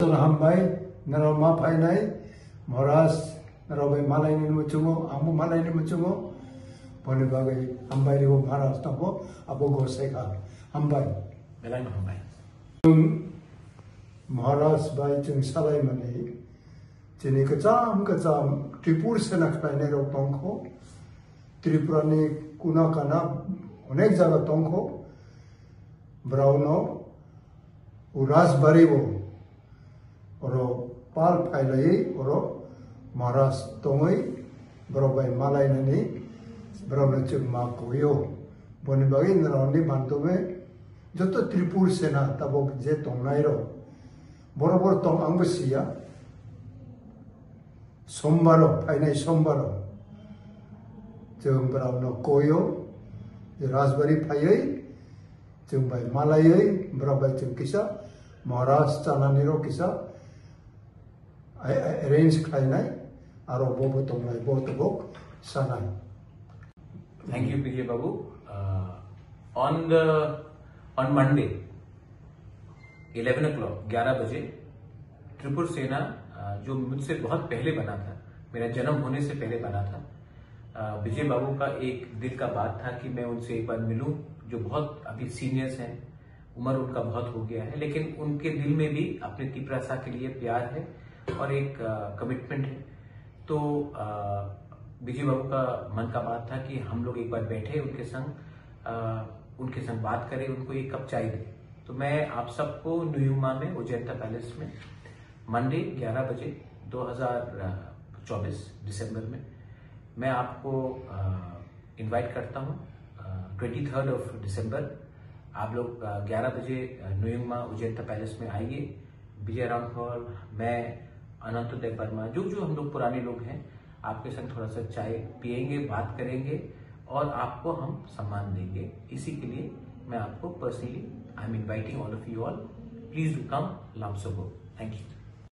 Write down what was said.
Betul hambai naro ma painai moras naro bai malai ni mucungo amu malai ni mucungo poni bagai hambai ri moras tabo abo gosai ka hambai melai no hambai moras bai chung salai mani chini kacham Tripur senak painai ro tongko Tripura ni kuna kana onek jaga tongko brauno uras baribo oro pal pailai oro maras tongoi berobai malai nani berobai cuk ma koyo boni bagi nroni bantu me joto Tripur sena tabok je tongnai ro borobor tong angbesia sombaro painai sombaro jeng berauno koyo rasbari payai jeng bai malayai berobai cuk kisa maras chananiro kisa arrange khainai aro bobo tongnai botobok sanai. Thank you PJ Babu. On Monday 11 o'clock 11 बजे त्रिपुर सेना जो मुझसे बहुत पहले बना था, मेरा जन्म होने से पहले बना था, विजय बाबू का एक दिल का बात था कि मैं उनसे एक बार मिलूं, जो बहुत अभी सीनियर्स हैं, उम्र उनका बहुत हो गया है, लेकिन उनके दिल में भी अपने त्रिपुरा के लिए प्यार है और एक कमिटमेंट है। तो विजय बाबू का मन का बात था कि हम लोग एक बार बैठे उनके संग बात करें, उनको एक कप चाय दें। तो मैं आप सबको न्यूयुमा में उजैंता पैलेस में मंडे 11 बजे 2024 दिसंबर में मैं आपको इनवाइट करता हूँ। 23 दिसंबर आप लोग 11 बजे न्यूयुमा उजैंता पैलेस में आइए। विजय रामफल, मैं अनंतोदय वर्मा, जो हम लोग पुराने लोग हैं, आपके संग थोड़ा सा चाय पिएंगे, बात करेंगे और आपको हम सम्मान देंगे। इसी के लिए मैं आपको personally I am inviting all of you all, please do come, लम्सोगो। Thank you.